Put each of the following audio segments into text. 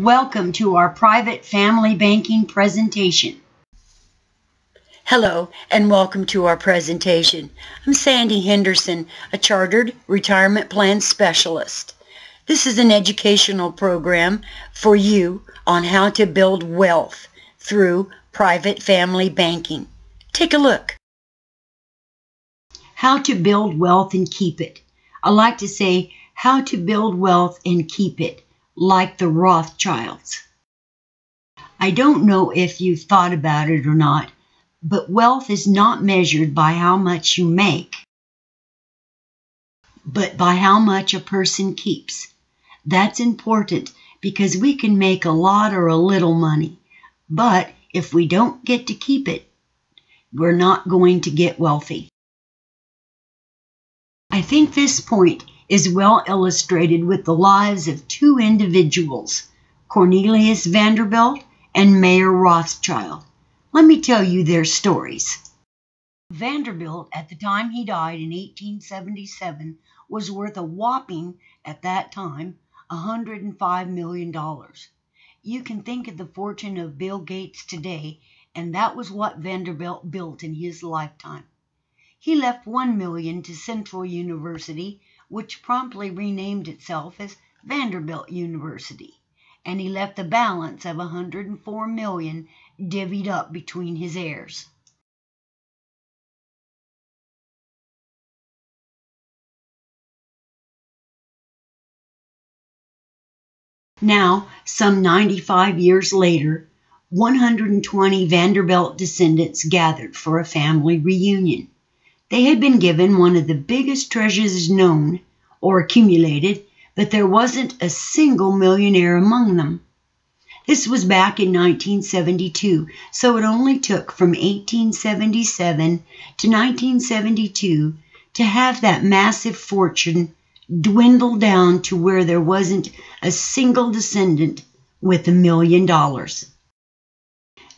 Welcome to our private family banking presentation. Hello and welcome to our presentation. I'm Sandy Henderson, a Chartered Retirement Plan Specialist. This is an educational program for you on how to build wealth through private family banking. Take a look. How to build wealth and keep it. I like to say how to build wealth and keep it, like the Rothschilds. I don't know if you've thought about it or not, but wealth is not measured by how much you make, but by how much a person keeps. That's important because we can make a lot or a little money, but if we don't get to keep it, we're not going to get wealthy. I think this point is well illustrated with the lives of two individuals, Cornelius Vanderbilt and Mayer Rothschild. Let me tell you their stories. Vanderbilt, at the time he died in 1877, was worth a whopping, at that time, $105 million. You can think of the fortune of Bill Gates today, and that was what Vanderbilt built in his lifetime. He left $1 million to Central University, which promptly renamed itself as Vanderbilt University, and he left the balance of $104 million divvied up between his heirs. Now, some 95 years later, 120 Vanderbilt descendants gathered for a family reunion. They had been given one of the biggest treasures known or accumulated, but there wasn't a single millionaire among them. This was back in 1972, so it only took from 1877 to 1972 to have that massive fortune dwindle down to where there wasn't a single descendant with $1 million.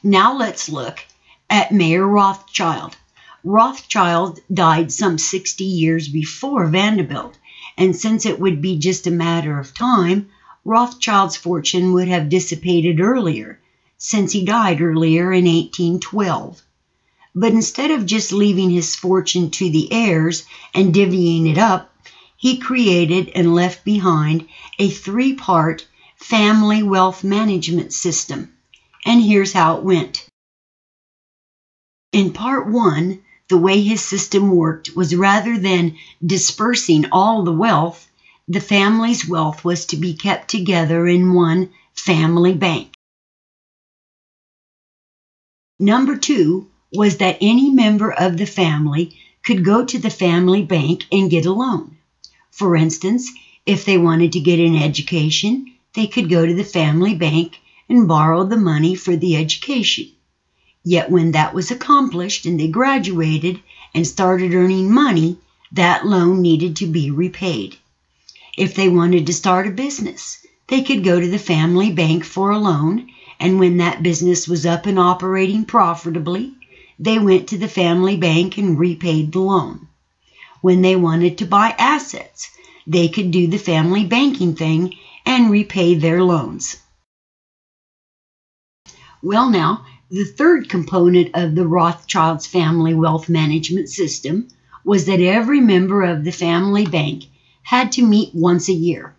Now let's look at Mayer Rothschild. Rothschild died some 60 years before Vanderbilt, and since it would be just a matter of time, Rothschild's fortune would have dissipated earlier, since he died earlier in 1812. But instead of just leaving his fortune to the heirs and divvying it up, he created and left behind a three-part family wealth management system. And here's how it went. In part one, the way his system worked was rather than dispersing all the wealth, the family's wealth was to be kept together in one family bank. Number two was that any member of the family could go to the family bank and get a loan. For instance, if they wanted to get an education, they could go to the family bank and borrow the money for the education. Yet when that was accomplished and they graduated and started earning money, that loan needed to be repaid. If they wanted to start a business, they could go to the family bank for a loan, and when that business was up and operating profitably, they went to the family bank and repaid the loan. When they wanted to buy assets, they could do the family banking thing and repay their loans. Well now, the third component of the Rothschilds' family wealth management system was that every member of the family bank had to meet once a year.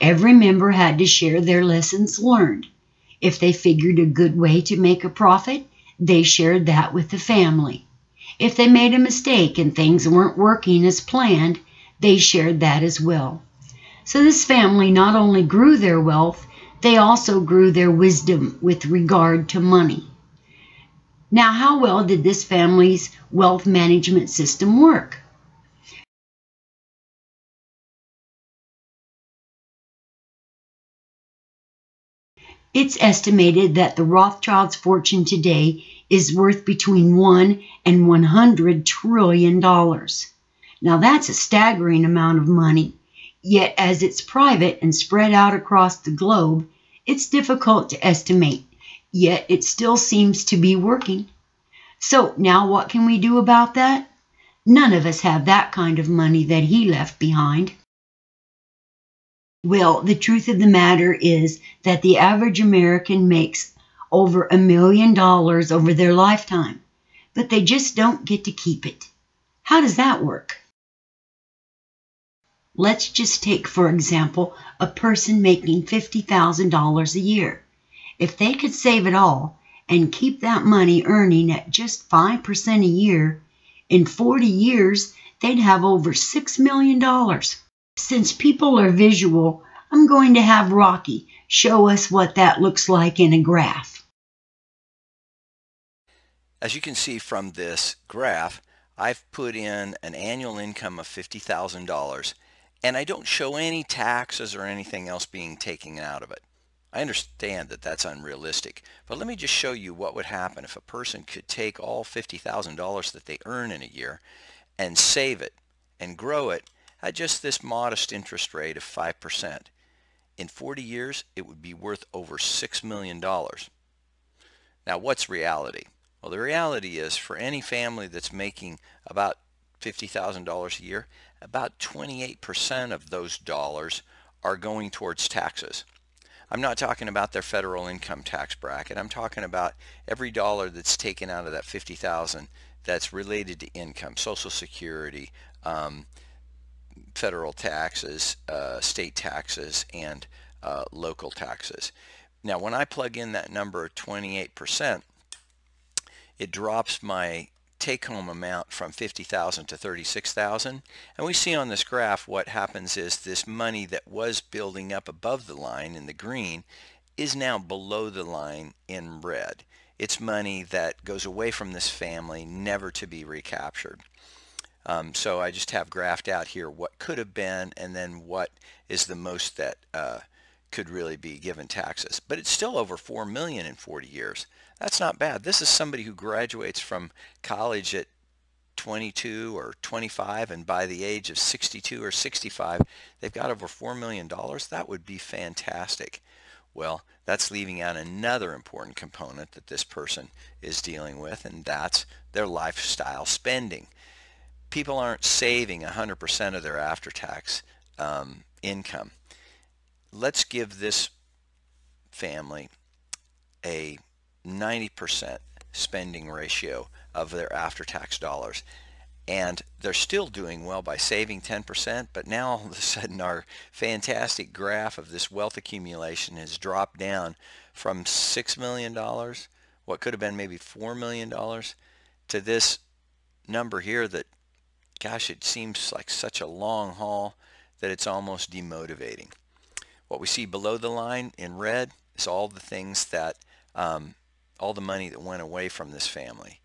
Every member had to share their lessons learned. If they figured a good way to make a profit, they shared that with the family. If they made a mistake and things weren't working as planned, they shared that as well. So this family not only grew their wealth, they also grew their wisdom with regard to money. Now, how well did this family's wealth management system work? It's estimated that the Rothschilds' fortune today is worth between $1 and $100 trillion. Now, that's a staggering amount of money. Yet, as it's private and spread out across the globe, it's difficult to estimate, yet it still seems to be working. So now what can we do about that? None of us have that kind of money that he left behind. Well, the truth of the matter is that the average American makes over $1 million over their lifetime, but they just don't get to keep it. How does that work? Let's just take, for example, a person making $50,000 a year. If they could save it all and keep that money earning at just 5% a year, in 40 years, they'd have over $6 million. Since people are visual, I'm going to have Rocky show us what that looks like in a graph. As you can see from this graph, I've put in an annual income of $50,000, and I don't show any taxes or anything else being taken out of it. I understand that that's unrealistic, but let me just show you what would happen if a person could take all $50,000 that they earn in a year and save it and grow it at just this modest interest rate of 5%. In 40 years, it would be worth over $6 million. Now, what's reality? Well, the reality is for any family that's making about $50,000 a year, about 28% of those dollars are going towards taxes. I'm not talking about their federal income tax bracket. I'm talking about every dollar that's taken out of that $50,000 that's related to income, Social Security, federal taxes, state taxes, and local taxes. Now, when I plug in that number of 28%, it drops my take-home amount from $50,000 to $36,000, and we see on this graph what happens is this money that was building up above the line in the green is now below the line in red. It's money that goes away from this family, never to be recaptured. So I just have graphed out here what could have been and then what is the most that could really be given taxes. But it's still over $4 million in 40 years. That's not bad. This is somebody who graduates from college at 22 or 25, and by the age of 62 or 65, they've got over $4 million. That would be fantastic. Well, that's leaving out another important component that this person is dealing with, and that's their lifestyle spending. People aren't saving 100% of their after-tax income. Let's give this family a 90% spending ratio of their after-tax dollars, and they're still doing well by saving 10%, but now all of a sudden our fantastic graph of this wealth accumulation has dropped down from $6 million, what could have been maybe $4 million, to this number here that, gosh, it seems like such a long haul that it's almost demotivating. What we see below the line in red is all the things that all the money that went away from this family.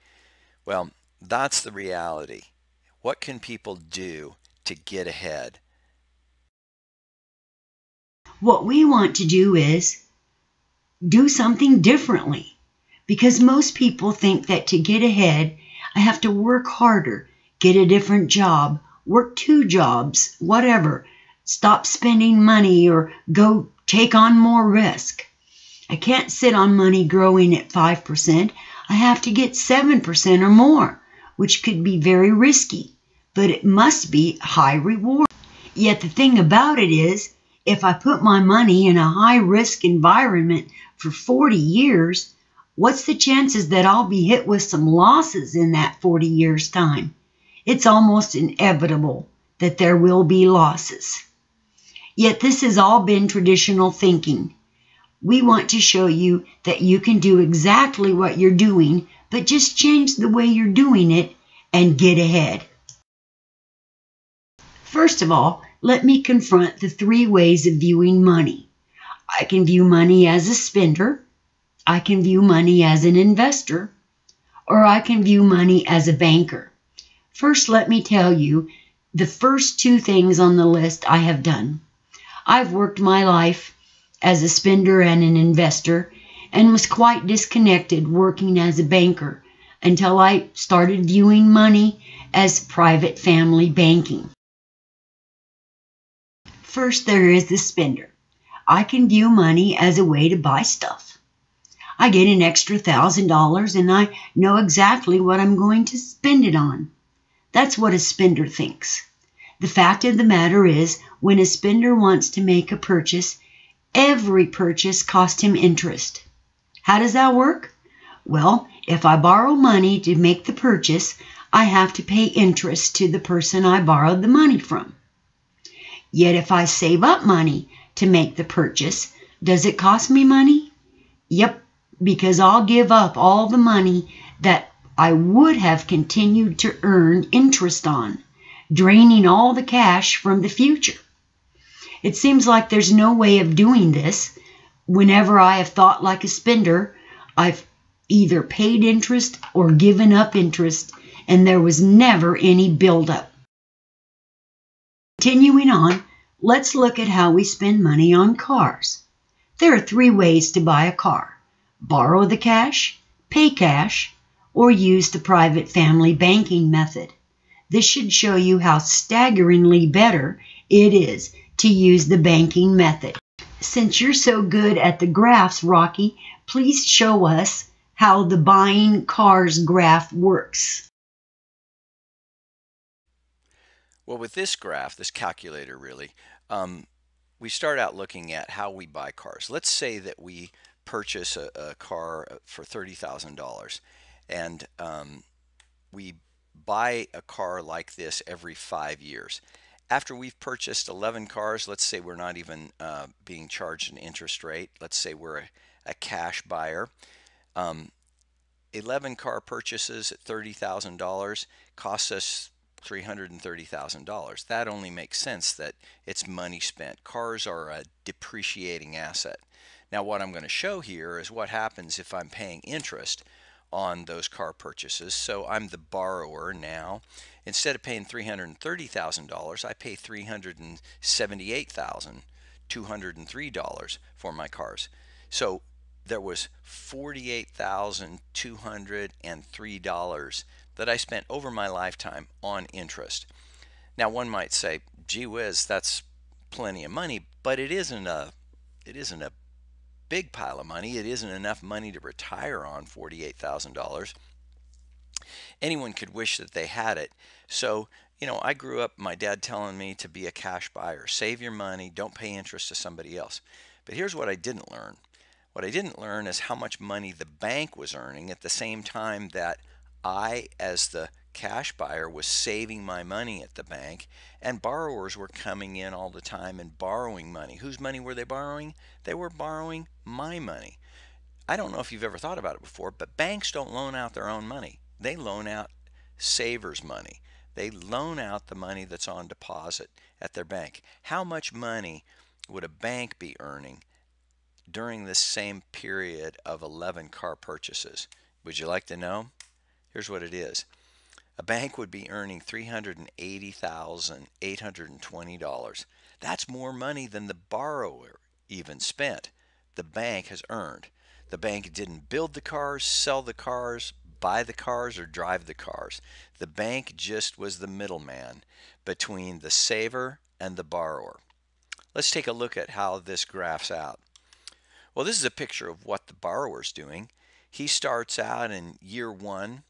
Well, that's the reality. What can people do to get ahead? What we want to do is do something differently, because most people think that to get ahead, I have to work harder, get a different job, work 2 jobs, whatever, stop spending money or go take on more risk. I can't sit on money growing at 5%. I have to get 7% or more, which could be very risky, but it must be high reward. Yet the thing about it is, if I put my money in a high-risk environment for 40 years, what's the chances that I'll be hit with some losses in that 40 years' time? It's almost inevitable that there will be losses. Yet this has all been traditional thinking. We want to show you that you can do exactly what you're doing, but just change the way you're doing it and get ahead. First of all, let me confront the 3 ways of viewing money. I can view money as a spender, I can view money as an investor, or I can view money as a banker. First, let me tell you the first 2 things on the list I have done. I've worked my life as a spender and an investor, and was quite disconnected working as a banker until I started viewing money as private family banking. First, there is the spender. I can view money as a way to buy stuff. I get an extra $1,000 and I know exactly what I'm going to spend it on. That's what a spender thinks. The fact of the matter is, when a spender wants to make a purchase, Every purchase cost him interest. How does that work? Well, if I borrow money to make the purchase, I have to pay interest to the person I borrowed the money from. Yet if I save up money to make the purchase, does it cost me money? Yep, because I'll give up all the money that I would have continued to earn interest on, draining all the cash from the future. It seems like there's no way of doing this. Whenever I have thought like a spender, I've either paid interest or given up interest, and there was never any buildup. Continuing on, let's look at how we spend money on cars. There are 3 ways to buy a car: borrow the cash, pay cash, or use the private family banking method. This should show you how staggeringly better it is to use the banking method. Since you're so good at the graphs, Rocky, please show us how the buying cars graph works. Well, with this graph, this calculator really, we start out looking at how we buy cars. Let's say that we purchase a car for $30,000 and we buy a car like this every 5 years. After we've purchased 11 cars, let's say we're not even being charged an interest rate. Let's say we're a cash buyer. 11 car purchases at $30,000 costs us $330,000. That only makes sense that it's money spent. Cars are a depreciating asset. Now what I'm going to show here is what happens if I'm paying interest on those car purchases. So I'm the borrower now. Instead of paying $330,000, I pay $378,203 for my cars. So there was $48,203 that I spent over my lifetime on interest. Now one might say, gee whiz, that's plenty of money, but it isn't a big pile of money. It isn't enough money to retire on $48,000. Anyone could wish that they had it. So, I grew up, my dad telling me to be a cash buyer. Save your money, don't pay interest to somebody else. But here's what I didn't learn. What I didn't learn is how much money the bank was earning at the same time that I, as the cash buyer, was saving my money at the bank, and borrowers were coming in all the time and borrowing money. Whose money were they borrowing? They were borrowing my money. I don't know if you've ever thought about it before, but banks don't loan out their own money. They loan out savers' money. They loan out the money that's on deposit at their bank. How much money would a bank be earning during this same period of 11 car purchases? Would you like to know? Here's what it is. A bank would be earning $380,820. That's more money than the borrower even spent. The bank has earned. The bank didn't build the cars, sell the cars, buy the cars, or drive the cars. The bank just was the middleman between the saver and the borrower. Let's take a look at how this graphs out. Well, this is a picture of what the borrower's doing. He starts out in year 1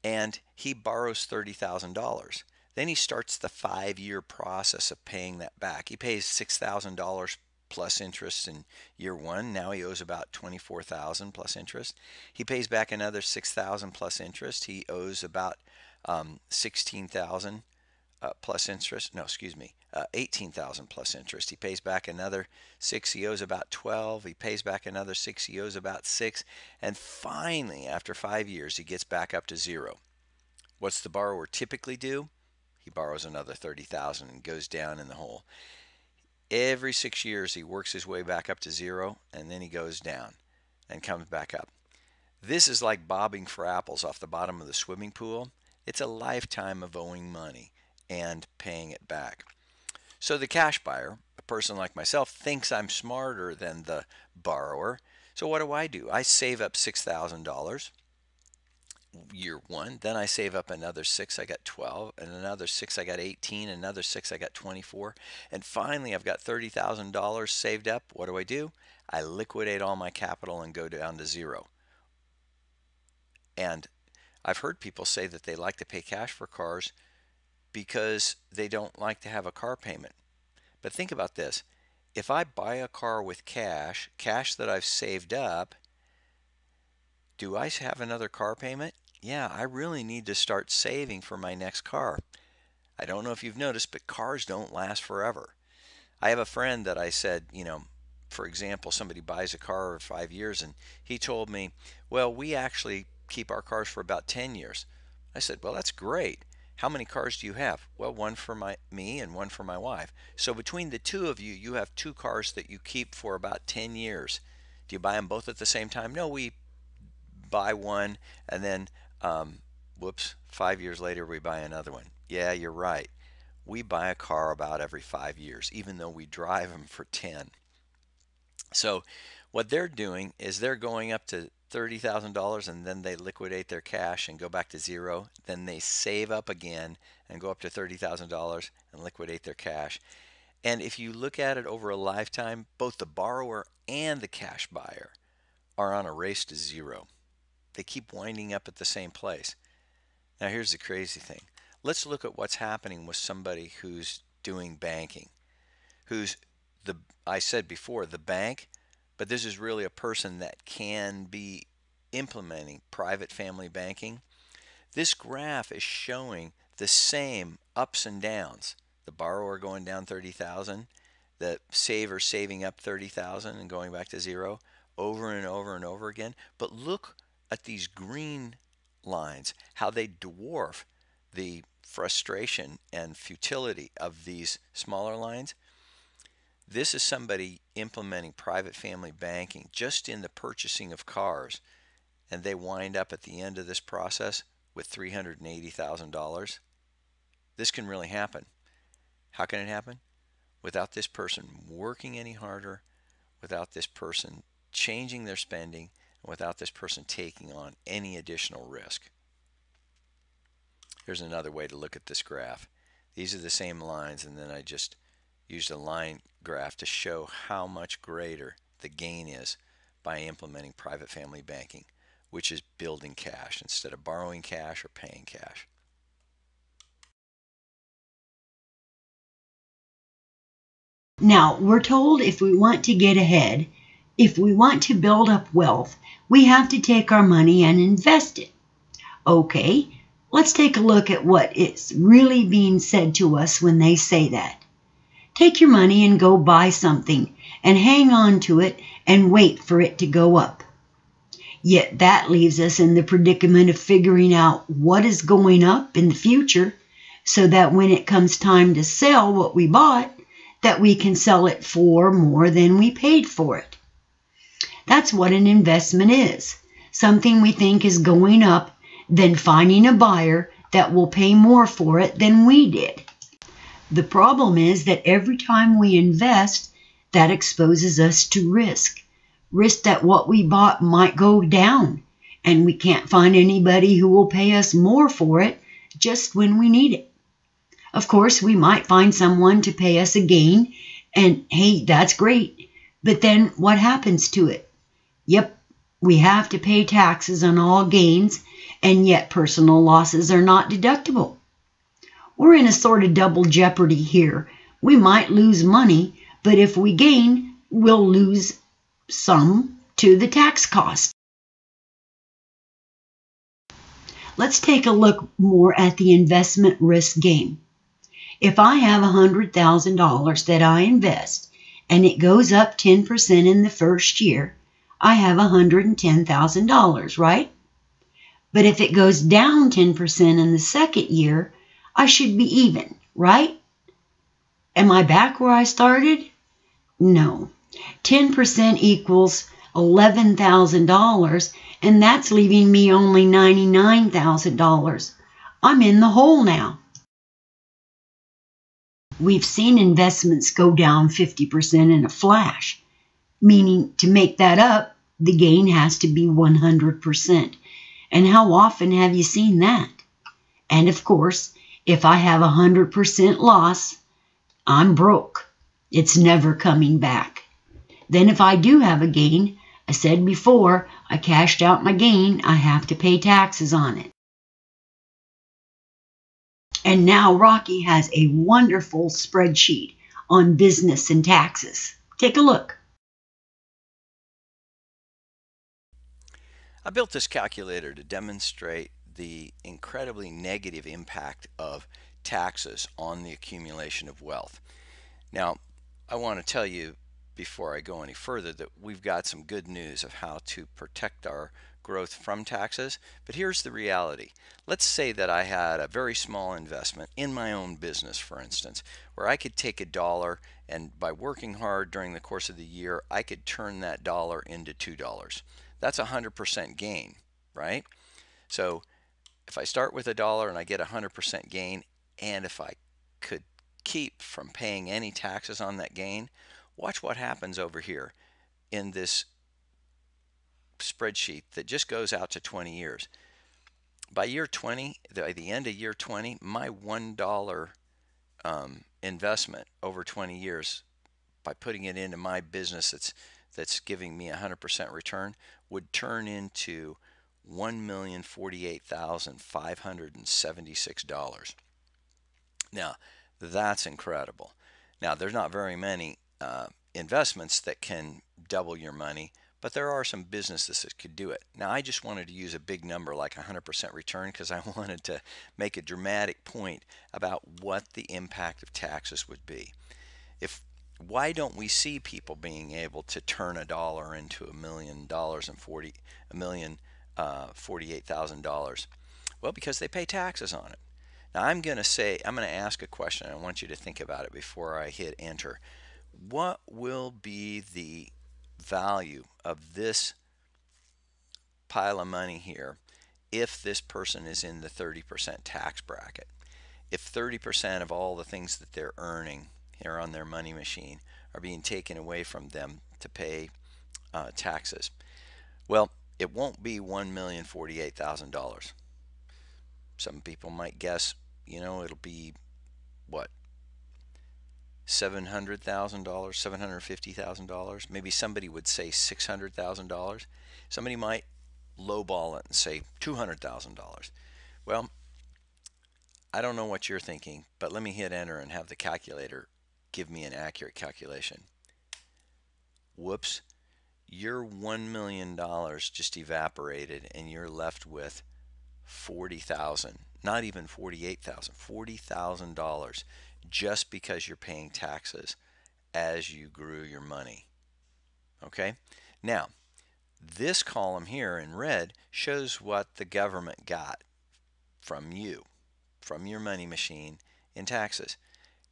and he borrows $30,000. Then he starts the 5-year process of paying that back. He pays $6,000 plus interest in year 1. Now he owes about $24,000 plus interest. He pays back another $6,000 plus interest. He owes about $16,000 plus interest. No, excuse me, $18,000 plus interest. He pays back another $6,000. He owes about $12,000. He pays back another $6,000. He owes about $6,000. And finally, after 5 years, he gets back up to zero. What's the borrower typically do? He borrows another $30,000 and goes down in the hole. Every 6 years, he works his way back up to zero, and then he goes down and comes back up. This is like bobbing for apples off the bottom of the swimming pool. It's a lifetime of owing money and paying it back. So the cash buyer, a person like myself, thinks I'm smarter than the borrower. So what do? I save up $6,000 year 1, then I save up another $6,000, I got $12,000, and another $6,000, I got $18,000, another $6,000, I got $24,000, and finally I've got $30,000 saved up. What do? I liquidate all my capital and go down to zero. And I've heard people say that they like to pay cash for cars because they don't like to have a car payment. But think about this. if I buy a car with cash that I've saved up, do I have another car payment? Yeah, I really need to start saving for my next car. I don't know if you've noticed, but cars don't last forever. I have a friend that I said, for example, somebody buys a car for 5 years, and he told me, well, we actually keep our cars for about 10 years. I said, well, that's great. How many cars do you have? Well, one for me and one for my wife. So between the two of you, you have 2 cars that you keep for about 10 years. Do you buy them both at the same time? No, we buy one and then, 5 years later we buy another one. Yeah, you're right. We buy a car about every 5 years, even though we drive them for 10. So what they're doing is they're going up to $30,000 and then they liquidate their cash and go back to zero. Then they save up again and go up to $30,000 and liquidate their cash. And if you look at it over a lifetime, both the borrower and the cash buyer are on a race to zero. They keep winding up at the same place. Now here's the crazy thing. Let's look at what's happening with somebody who's doing banking, I said before, the bank, but this is really a person that can be implementing private family banking. This graph is showing the same ups and downs. The borrower going down 30,000, the saver saving up 30,000 and going back to zero over and over and over again. But look at these green lines, how they dwarf the frustration and futility of these smaller lines. This is somebody implementing private family banking just in the purchasing of cars, and they wind up at the end of this process with $380,000. This can really happen. How can it happen? Without this person working any harder, without this person changing their spending, and without this person taking on any additional risk. Here's another way to look at this graph. These are the same lines, and then I just used a line graph to show how much greater the gain is by implementing private family banking, which is building cash instead of borrowing cash or paying cash. Now, we're told if we want to get ahead, if we want to build up wealth, we have to take our money and invest it. Okay, let's take a look at what is really being said to us when they say that. Take your money and go buy something and hang on to it and wait for it to go up. Yet that leaves us in the predicament of figuring out what is going up in the future so that when it comes time to sell what we bought, that we can sell it for more than we paid for it. That's what an investment is. Something we think is going up, then finding a buyer that will pay more for it than we did. The problem is that every time we invest, that exposes us to risk. Risk that what we bought might go down, and we can't find anybody who will pay us more for it just when we need it. Of course, we might find someone to pay us a gain, and hey, that's great. But then what happens to it? Yep, we have to pay taxes on all gains, and yet personal losses are not deductible. We're in a sort of double jeopardy here. We might lose money, but if we gain, we'll lose some to the tax cost. Let's take a look more at the investment risk game. If I have $100,000 that I invest and it goes up 10% in the first year, I have $110,000, right? But if it goes down 10% in the second year, I should be even, right? Am I back where I started? No. 10% equals $11,000, and that's leaving me only $99,000. I'm in the hole now. We've seen investments go down 50% in a flash, meaning to make that up, the gain has to be 100%. And how often have you seen that? And of course, if I have 100% loss, I'm broke. It's never coming back. Then if I do have a gain, I said before, I cashed out my gain, I have to pay taxes on it. And now Rocky has a wonderful spreadsheet on business and taxes. Take a look. I built this calculator to demonstrate the incredibly negative impact of taxes on the accumulation of wealth. Now, I want to tell you before I go any further that we've got some good news of how to protect our growth from taxes, but here's the reality. Let's say that I had a very small investment in my own business, for instance, where I could take $1 and by working hard during the course of the year, I could turn that dollar into $2. That's 100% gain, right? So if I start with $1 and I get 100% gain, and if I could keep from paying any taxes on that gain, watch what happens over here in this spreadsheet that just goes out to 20 years. By year 20, by the end of year 20, my $1 investment over 20 years, by putting it into my business that's giving me 100% return, would turn into $1,048,576. Now, that's incredible. Now, there's not very many investments that can double your money, but there are some businesses that could do it. Now, I just wanted to use a big number like 100% return because I wanted to make a dramatic point about what the impact of taxes would be. Why don't we see people being able to turn $1 into $1,048,000? Well, because they pay taxes on it. Now I'm going to ask a question. I want you to think about it before I hit enter. What will be the value of this pile of money here if this person is in the 30% tax bracket? If 30% of all the things that they're earning here on their money machine are being taken away from them to pay taxes, well, it won't be $1,048,000. Some people might guess, it'll be what, $700,000, $750,000. Maybe somebody would say $600,000. Somebody might lowball it and say $200,000. Well, I don't know what you're thinking, but let me hit enter and have the calculator give me an accurate calculation. Whoops, your $1 million just evaporated and you're left with $40,000, not even $48,000, $40,000 just because you're paying taxes as you grew your money. Okay? Now, this column here in red shows what the government got from you, from your money machine in taxes.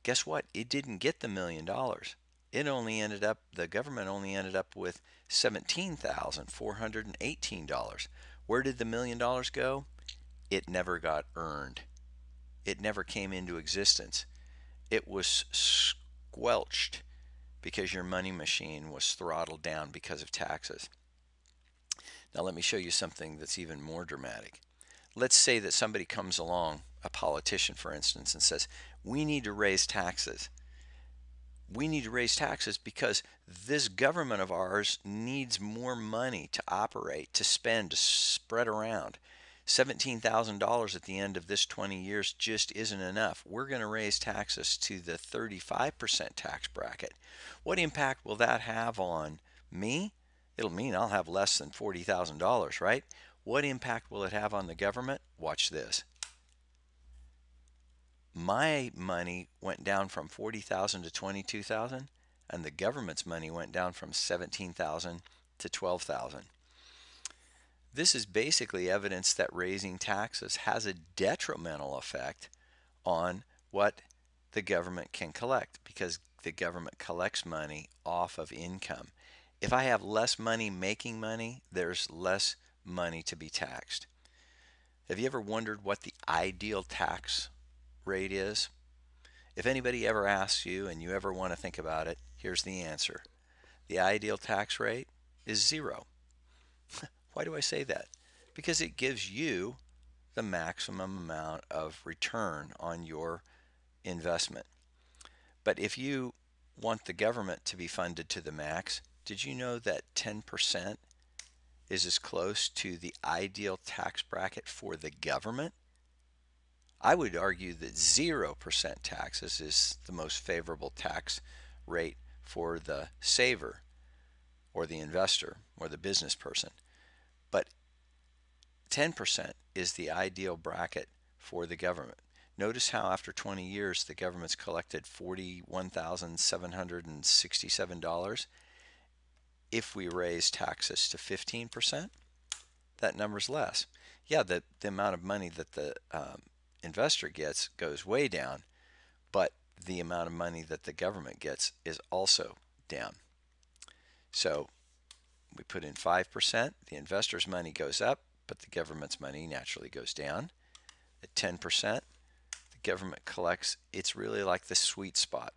Guess what? It didn't get the $1 million. The government only ended up with $17,418. Where did the $1 million go? It never got earned. It never came into existence. It was squelched because your money machine was throttled down because of taxes. Now let me show you something that's even more dramatic. Let's say that somebody comes along, a politician for instance, and says, we need to raise taxes. We need to raise taxes because this government of ours needs more money to operate, to spend, to spread around. $17,000 at the end of this 20 years just isn't enough. We're going to raise taxes to the 35% tax bracket. What impact will that have on me? It'll mean I'll have less than $40,000, right? What impact will it have on the government? Watch this. My money went down from $40,000 to $22,000, and the government's money went down from $17,000 to $12,000. This is basically evidence that raising taxes has a detrimental effect on what the government can collect, because the government collects money off of income. If I have less money making money, there's less money to be taxed. Have you ever wondered what the ideal tax rate is? If anybody ever asks you and you ever want to think about it, here's the answer. The ideal tax rate is 0. Why do I say that? Because it gives you the maximum amount of return on your investment. But if you want the government to be funded to the max, did you know that 10% is as close to the ideal tax bracket for the government? I would argue that 0% taxes is the most favorable tax rate for the saver or the investor or the business person, but 10% is the ideal bracket for the government. Notice how after 20 years the government's collected $41,767. If we raise taxes to 15%, that number's less. Yeah, the amount of money that the investor gets goes way down, but the amount of money that the government gets is also down. So we put in 5%, the investor's money goes up, but the government's money naturally goes down. At 10%, the government collects. It's really like the sweet spot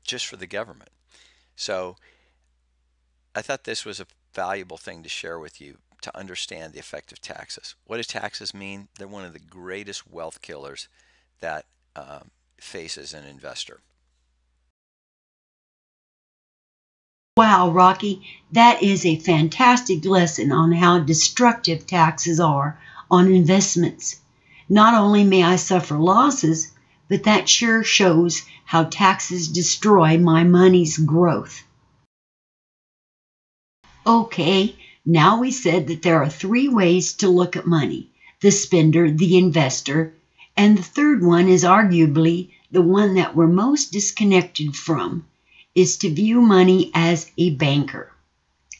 just for the government. So I thought this was a valuable thing to share with you to understand the effect of taxes. What do taxes mean? They're one of the greatest wealth killers that faces an investor. Wow, Rocky, that is a fantastic lesson on how destructive taxes are on investments. Not only may I suffer losses, but that sure shows how taxes destroy my money's growth. Okay, now we said that there are 3 ways to look at money: the spender, the investor, and the third one is arguably the one that we're most disconnected from, is to view money as a banker.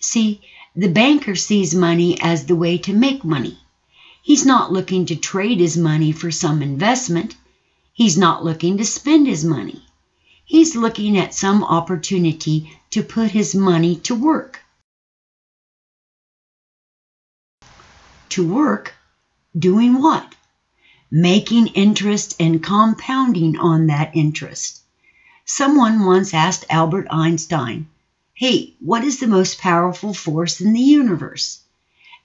See, the banker sees money as the way to make money. He's not looking to trade his money for some investment. He's not looking to spend his money. He's looking at some opportunity to put his money to work. To work? Doing what? Making interest and compounding on that interest. Someone once asked Albert Einstein, "Hey, what is the most powerful force in the universe?"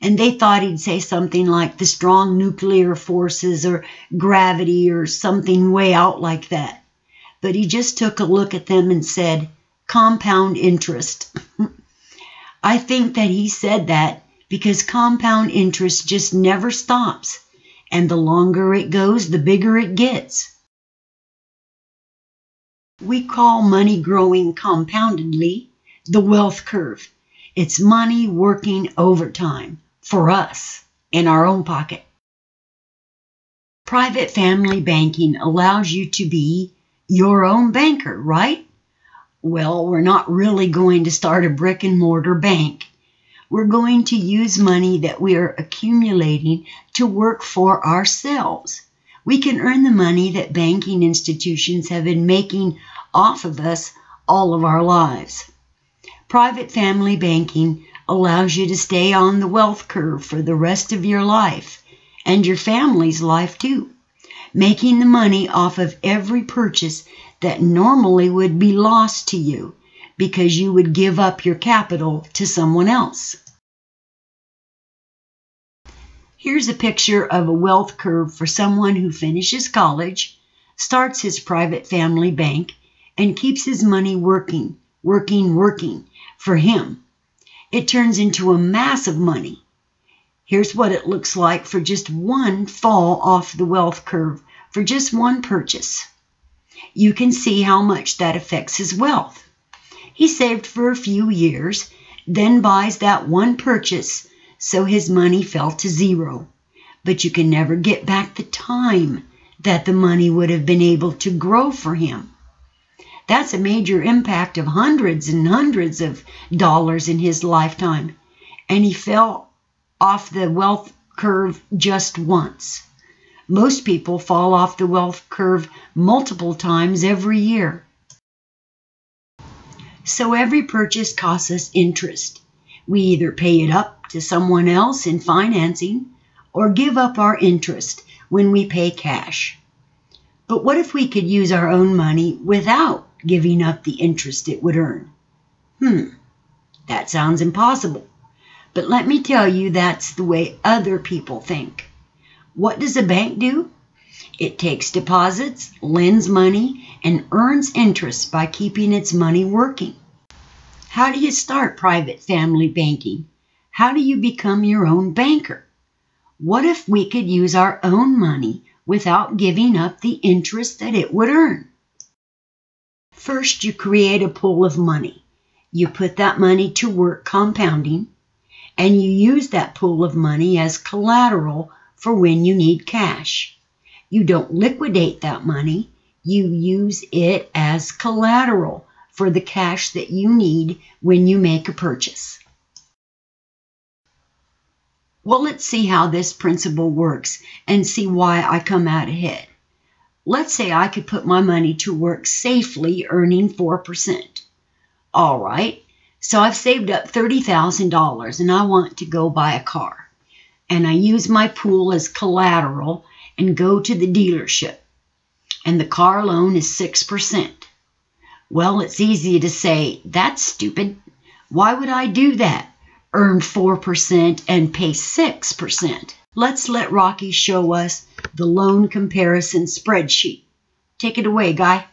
And they thought he'd say something like the strong nuclear forces or gravity or something way out like that. But he just took a look at them and said, "Compound interest." I think that he said that because compound interest just never stops, and the longer it goes, the bigger it gets. We call money growing compoundedly the wealth curve. It's money working overtime for us in our own pocket. Private family banking allows you to be your own banker, right? Well, we're not really going to start a brick and mortar bank. We're going to use money that we are accumulating to work for ourselves. We can earn the money that banking institutions have been making off of us all of our lives. Private family banking allows you to stay on the wealth curve for the rest of your life, and your family's life too, making the money off of every purchase that normally would be lost to you because you would give up your capital to someone else. Here's a picture of a wealth curve for someone who finishes college, starts his private family bank, and keeps his money working for him. It turns into a mass of money. Here's what it looks like for just one fall off the wealth curve, for just one purchase. You can see how much that affects his wealth. He saved for a few years, then buys that one purchase, so his money fell to zero. But you can never get back the time that the money would have been able to grow for him. That's a major impact of hundreds and hundreds of dollars in his lifetime, and he fell off the wealth curve just once. Most people fall off the wealth curve multiple times every year. So every purchase costs us interest. We either pay it up to someone else in financing or give up our interest when we pay cash. But what if we could use our own money without giving up the interest it would earn? That sounds impossible. But let me tell you, that's the way other people think. What does a bank do? It takes deposits, lends money, and earns interest by keeping its money working. How do you start private family banking? How do you become your own banker? What if we could use our own money without giving up the interest that it would earn? First, you create a pool of money. You put that money to work compounding, and you use that pool of money as collateral for when you need cash. You don't liquidate that money. You use it as collateral for the cash that you need when you make a purchase. Well, let's see how this principle works and see why I come out ahead. Let's say I could put my money to work safely, earning 4%. All right, so I've saved up $30,000 and I want to go buy a car. And I use my pool as collateral and go to the dealership. And the car loan is 6%. Well, it's easy to say, that's stupid. Why would I do that? Earn 4% and pay 6%. Let's let Rocky show us the loan comparison spreadsheet. Take it away, Guy.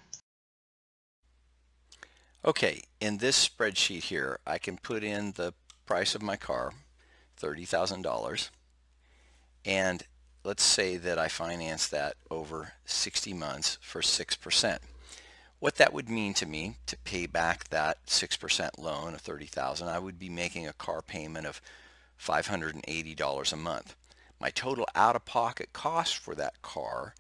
Okay, in this spreadsheet here, I can put in the price of my car, $30,000, and let's say that I finance that over 60 months for 6%. What that would mean to me, to pay back that 6% loan of $30,000, I would be making a car payment of $580 a month. My total out-of-pocket cost for that car,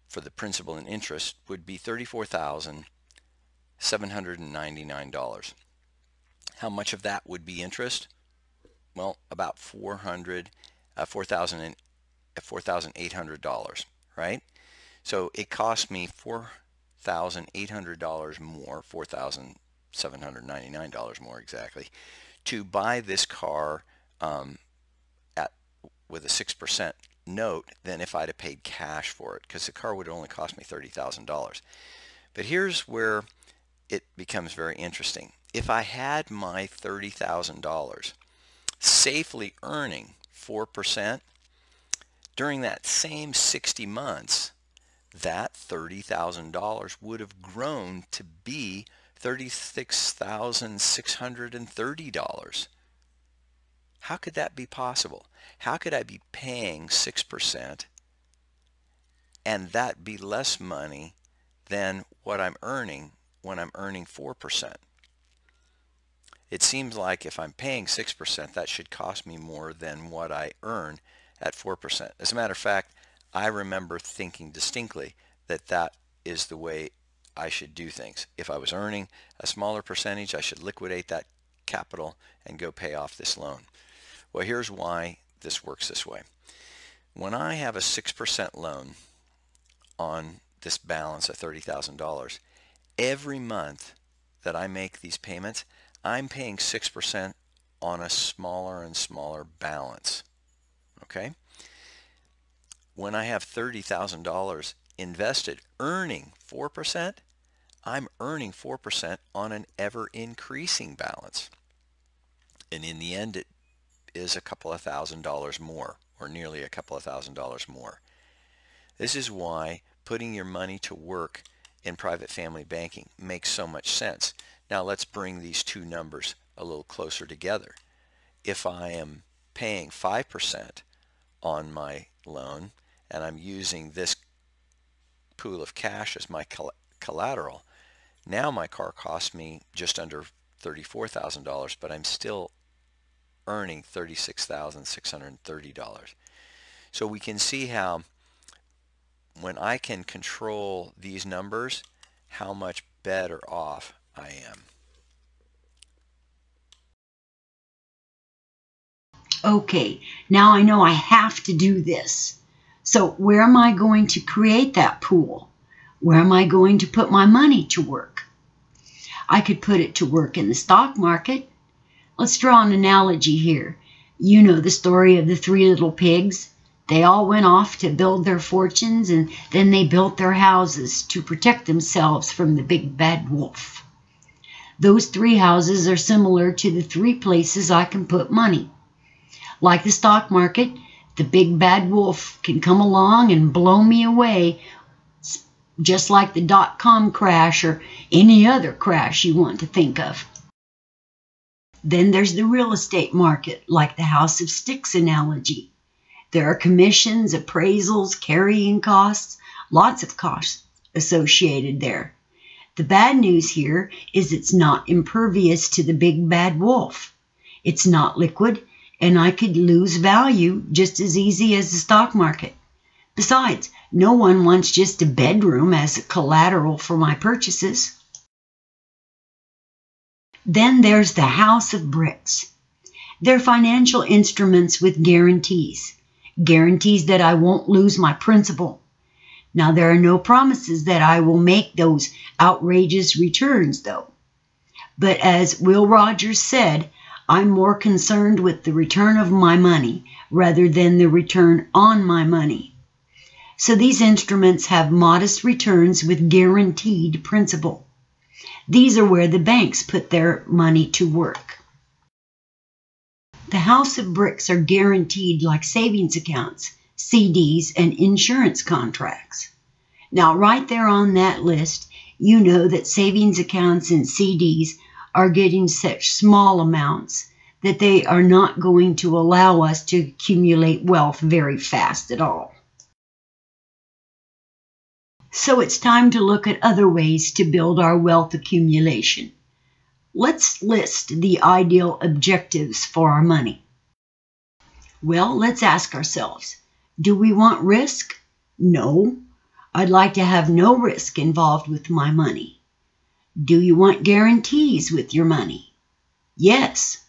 for the principal and interest, would be $34,799. How much of that would be interest? Well, about $4,800, right? So it cost me $4,800 more, $4,799 more exactly, to buy this car with a 6% note than if I'd have paid cash for it, because the car would only cost me $30,000. But here's where it becomes very interesting. If I had my $30,000 safely earning 4%, during that same 60 months, that $30,000 would have grown to be $36,630. How could that be possible? How could I be paying 6% and that be less money than what I'm earning when I'm earning 4%? It seems like if I'm paying 6%, that should cost me more than what I earn at 4%. As a matter of fact, I remember thinking distinctly that that is the way I should do things. If I was earning a smaller percentage, I should liquidate that capital and go pay off this loan. Well, here's why this works this way. When I have a 6% loan on this balance of $30,000, every month that I make these payments, I'm paying 6% on a smaller and smaller balance. Okay? When I have $30,000 invested earning 4%, I'm earning 4% on an ever-increasing balance. And in the end, it is a couple of $1,000s more, or nearly a couple of $1,000s more. This is why putting your money to work in private family banking makes so much sense. Now let's bring these two numbers a little closer together. If I am paying 5% on my loan and I'm using this pool of cash as my collateral, now my car costs me just under $34,000, but I'm still earning $36,630. So we can see how when I can control these numbers, how much better off I am. Okay, now I know I have to do this. So where am I going to create that pool? Where am I going to put my money to work? I could put it to work in the stock market. Let's draw an analogy here. You know the story of the three little pigs. They all went off to build their fortunes, and then they built their houses to protect themselves from the big bad wolf. Those three houses are similar to the three places I can put money. Like the stock market, the big bad wolf can come along and blow me away, just like the .com crash or any other crash you want to think of. Then there's the real estate market, like the house of sticks analogy. There are commissions, appraisals, carrying costs, lots of costs associated there. The bad news here is it's not impervious to the big bad wolf. It's not liquid, and I could lose value just as easy as the stock market. Besides, no one wants just a bedroom as collateral for my purchases. Then there's the house of bricks. They're financial instruments with guarantees. Guarantees that I won't lose my principal. Now, there are no promises that I will make those outrageous returns, though. But as Will Rogers said, I'm more concerned with the return of my money rather than the return on my money. So these instruments have modest returns with guaranteed principal. These are where the banks put their money to work. The house of bricks are guaranteed like savings accounts, CDs, and insurance contracts. Now, right there on that list, you know that savings accounts and CDs are getting such small amounts that they are not going to allow us to accumulate wealth very fast at all. So it's time to look at other ways to build our wealth accumulation. Let's list the ideal objectives for our money. Well, let's ask ourselves, do we want risk? No. I'd like to have no risk involved with my money. Do you want guarantees with your money? Yes.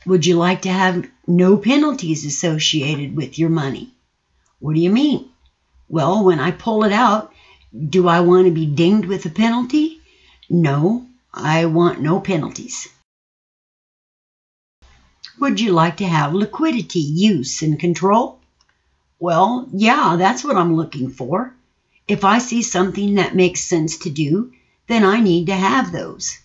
Would you like to have no penalties associated with your money? What do you mean? Well, when I pull it out, do I want to be dinged with a penalty? No, I want no penalties. Would you like to have liquidity, use, and control? Well, yeah, that's what I'm looking for. If I see something that makes sense to do, then I need to have those.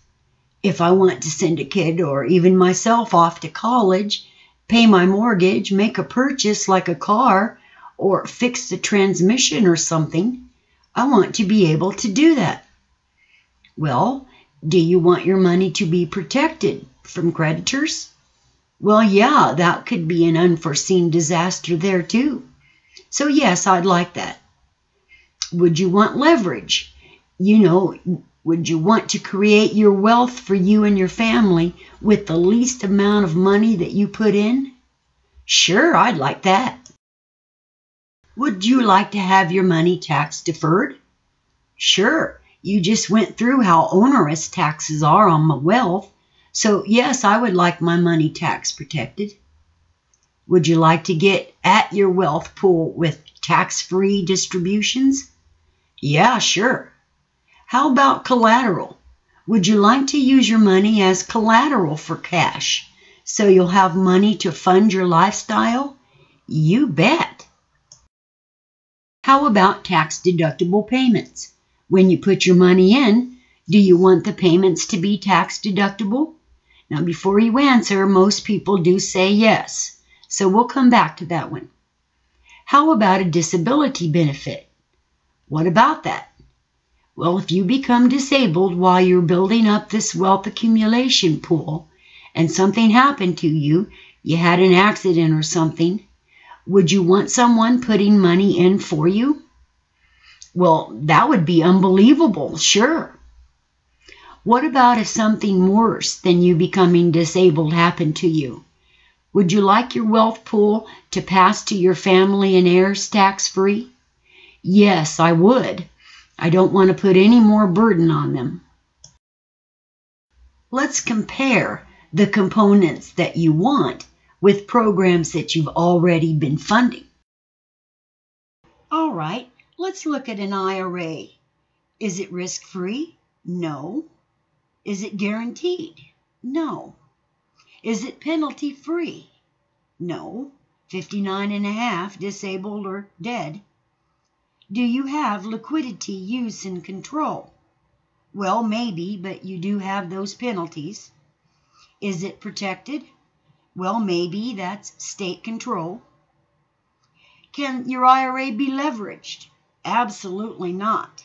If I want to send a kid or even myself off to college, pay my mortgage, make a purchase like a car, or fix the transmission or something, I want to be able to do that. Well, do you want your money to be protected from creditors? Well, yeah, that could be an unforeseen disaster there too. So yes, I'd like that. Would you want leverage? Would you want to create your wealth for you and your family with the least amount of money that you put in? Sure, I'd like that. Would you like to have your money tax deferred? Sure, you just went through how onerous taxes are on my wealth, so yes, I would like my money tax protected. Would you like to get at your wealth pool with tax-free distributions? Yeah, sure. How about collateral? Would you like to use your money as collateral for cash, so you'll have money to fund your lifestyle? You bet. How about tax-deductible payments? When you put your money in, do you want the payments to be tax-deductible? Now, before you answer, most people do say yes, so we'll come back to that one. How about a disability benefit? What about that? Well, if you become disabled while you're building up this wealth accumulation pool and something happened to you, you had an accident or something, would you want someone putting money in for you? Well, that would be unbelievable, sure. What about if something worse than you becoming disabled happened to you? Would you like your wealth pool to pass to your family and heirs tax-free? Yes, I would. I don't want to put any more burden on them. Let's compare the components that you want with programs that you've already been funding. All right, let's look at an IRA. Is it risk-free? No. Is it guaranteed? No. Is it penalty-free? No. 59 and a half, disabled or dead. Do you have liquidity, use, and control? Well, maybe, but you do have those penalties. Is it protected? Well, maybe, that's state control. Can your IRA be leveraged? Absolutely not.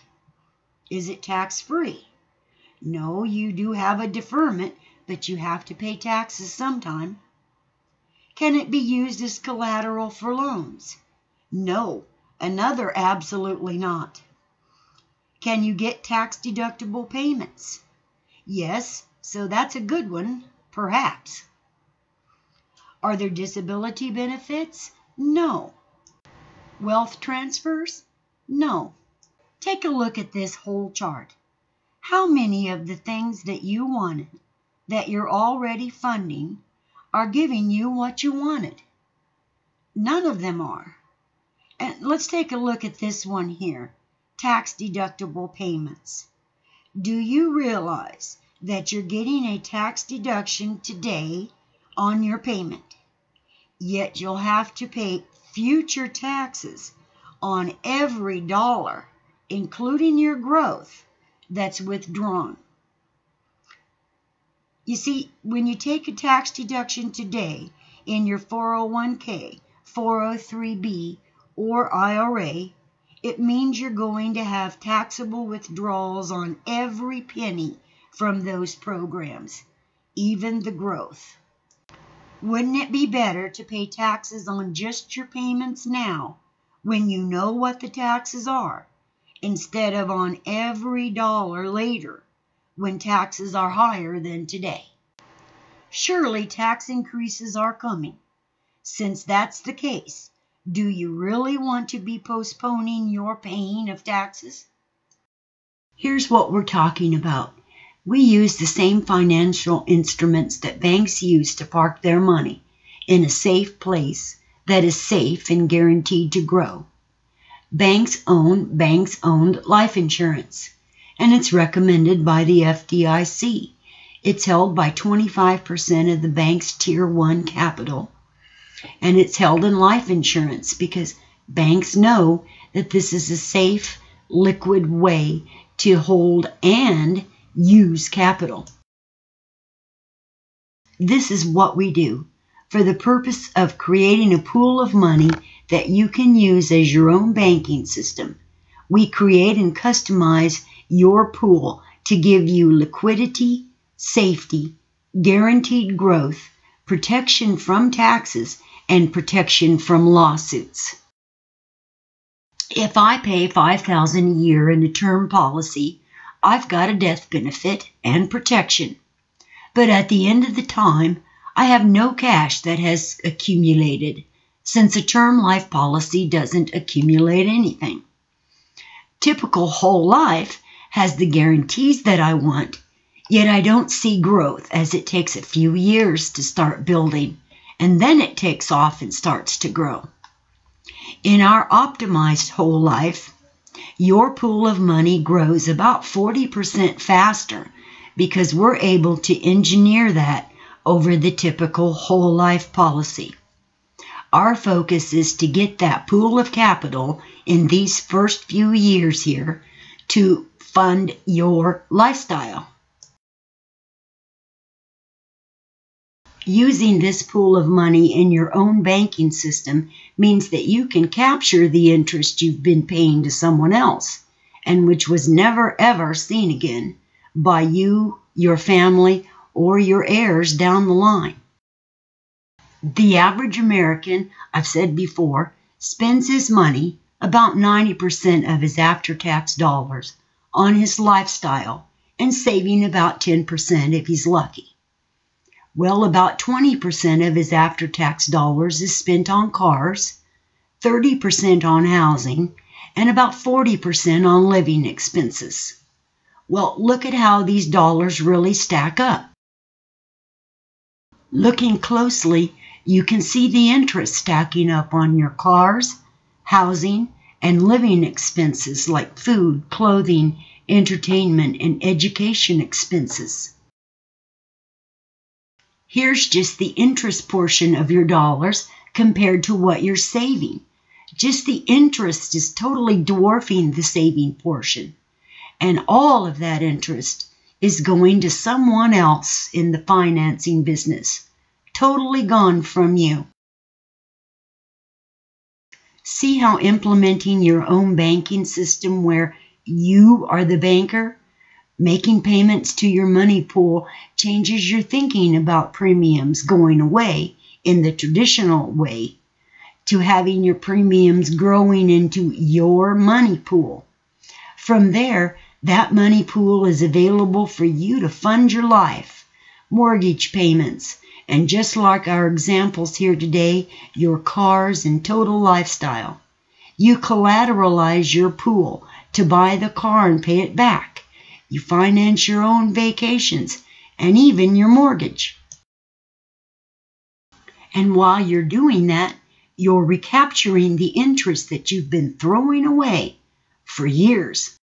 Is it tax-free? No, you do have a deferment, but you have to pay taxes sometime. Can it be used as collateral for loans? No, another absolutely not. Can you get tax-deductible payments? Yes, so that's a good one, perhaps. Are there disability benefits? No. Wealth transfers? No. Take a look at this whole chart. How many of the things that you wanted, that you're already funding, are giving you what you wanted? None of them are. And let's take a look at this one here, tax-deductible payments. Do you realize that you're getting a tax deduction today on your payment, yet you'll have to pay future taxes on every dollar, including your growth, that's withdrawn? You see, when you take a tax deduction today in your 401k, 403b, or IRA, it means you're going to have taxable withdrawals on every penny from those programs, even the growth. Wouldn't it be better to pay taxes on just your payments now, when you know what the taxes are, instead of on every dollar later, when taxes are higher than today? Surely tax increases are coming. Since that's the case, do you really want to be postponing your paying of taxes? Here's what we're talking about. We use the same financial instruments that banks use to park their money in a safe place that is safe and guaranteed to grow. Banks own banks-owned life insurance, and it's recommended by the FDIC. It's held by 25% of the bank's Tier 1 capital, and it's held in life insurance because banks know that this is a safe, liquid way to hold and use capital. This is what we do for the purpose of creating a pool of money that you can use as your own banking system. We create and customize your pool to give you liquidity, safety, guaranteed growth, protection from taxes, and protection from lawsuits. If I pay $5,000 a year in a term policy, I've got a death benefit and protection. But at the end of the time, I have no cash that has accumulated, since a term life policy doesn't accumulate anything. Typical whole life has the guarantees that I want, yet I don't see growth, as it takes a few years to start building, and then it takes off and starts to grow. In our optimized whole life, your pool of money grows about 40% faster because we're able to engineer that over the typical whole life policy. Our focus is to get that pool of capital in these first few years here to fund your lifestyle. Using this pool of money in your own banking system means that you can capture the interest you've been paying to someone else, and which was never ever seen again by you, your family, or your heirs down the line. The average American, I've said before, spends his money, about 90% of his after-tax dollars, on his lifestyle, and saving about 10% if he's lucky. Well, about 20% of his after-tax dollars is spent on cars, 30% on housing, and about 40% on living expenses. Well, look at how these dollars really stack up. Looking closely, you can see the interest stacking up on your cars, housing, and living expenses like food, clothing, entertainment, and education expenses. Here's just the interest portion of your dollars compared to what you're saving. Just the interest is totally dwarfing the saving portion. And all of that interest is going to someone else in the financing business. Totally gone from you. See how implementing your own banking system where you are the banker, making payments to your money pool changes your thinking about premiums going away in the traditional way to having your premiums growing into your money pool. From there, that money pool is available for you to fund your life, mortgage payments, and just like our examples here today, your cars and total lifestyle. You collateralize your pool to buy the car and pay it back. You finance your own vacations and even your mortgage. And while you're doing that, you're recapturing the interest that you've been throwing away for years.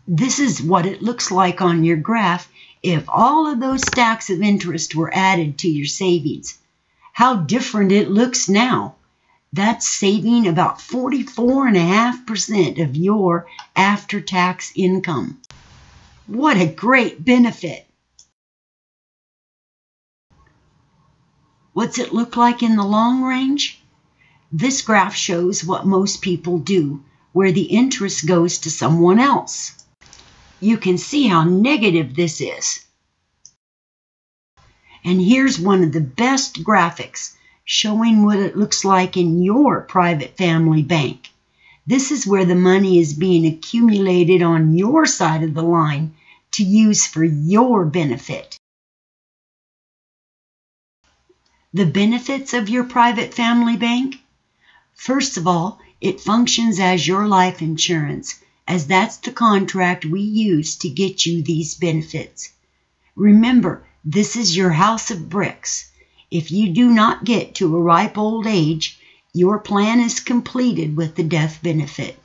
This is what it looks like on your graph if all of those stacks of interest were added to your savings. How different it looks now. That's saving about 44.5% of your after-tax income. What a great benefit! What's it look like in the long range? This graph shows what most people do, where the interest goes to someone else. You can see how negative this is. And here's one of the best graphics showing what it looks like in your private family bank. This is where the money is being accumulated on your side of the line to use for your benefit. The benefits of your private family bank? First of all, it functions as your life insurance, as that's the contract we use to get you these benefits. Remember, this is your house of bricks. If you do not get to a ripe old age, your plan is completed with the death benefit.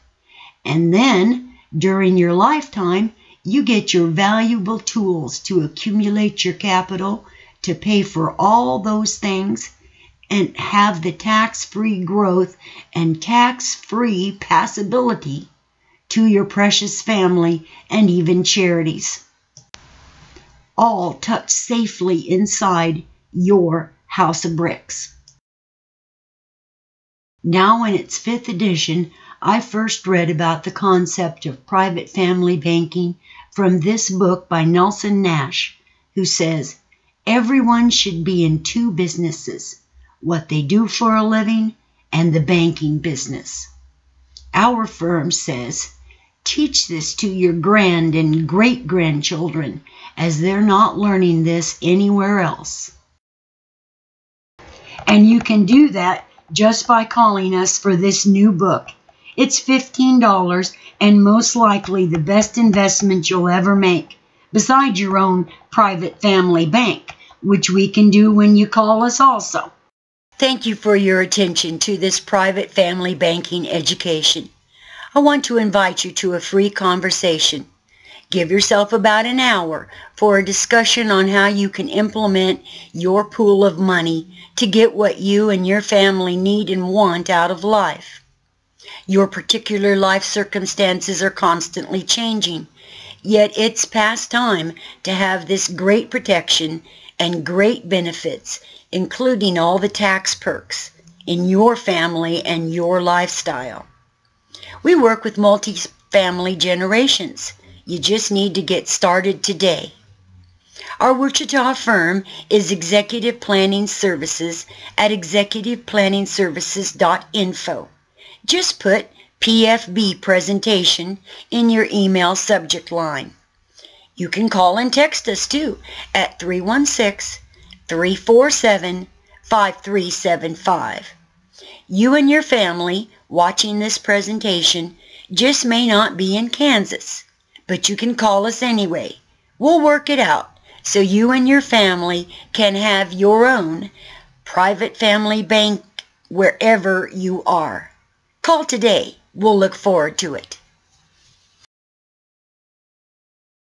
And then, during your lifetime, you get your valuable tools to accumulate your capital, to pay for all those things, and have the tax-free growth and tax-free passability to your precious family and even charities. All tucked safely inside your house of bricks. Now in its 5th edition, I first read about the concept of private family banking from this book by Nelson Nash, who says, everyone should be in 2 businesses, what they do for a living and the banking business. Our firm says, teach this to your grand and great-grandchildren, as they're not learning this anywhere else. And you can do that just by calling us for this new book. It's $15 and most likely the best investment you'll ever make, besides your own private family bank, which we can do when you call us also. Thank you for your attention to this private family banking education. I want to invite you to a free conversation. Give yourself about an hour for a discussion on how you can implement your pool of money to get what you and your family need and want out of life. Your particular life circumstances are constantly changing, yet it's past time to have this great protection and great benefits, including all the tax perks in your family and your lifestyle. We work with multi-family generations. You just need to get started today. Our Wichita firm is Executive Planning Services at executiveplanningservices.info. Just put PFB Presentation in your email subject line. You can call and text us too at 316-347-5375. You and your family watching this presentation just may not be in Kansas, but you can call us anyway. We'll work it out so you and your family can have your own private family bank wherever you are. Call today. We'll look forward to it.